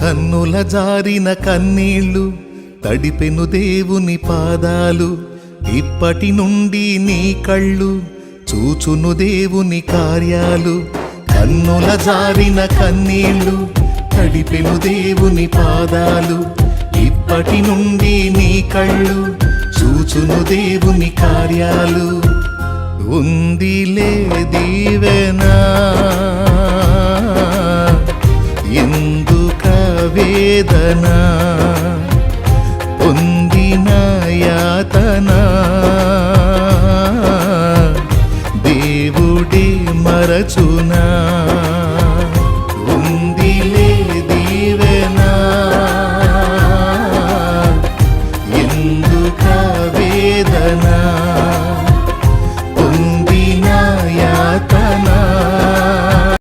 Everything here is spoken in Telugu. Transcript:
కన్నుల జారిన కన్నీళ్ళు తడిపెను దేవుని పాదాలు, ఇప్పటి నుండి నీ కళ్ళు చూచును దేవుని కార్యాలు. కన్నుల జారిన కన్నీళ్ళు తడిపెను దేవుని పాదాలు, ఇప్పటి నుండి నీ కళ్ళు చూచును దేవుని కార్యాలు. ఉందిలే దీవెనా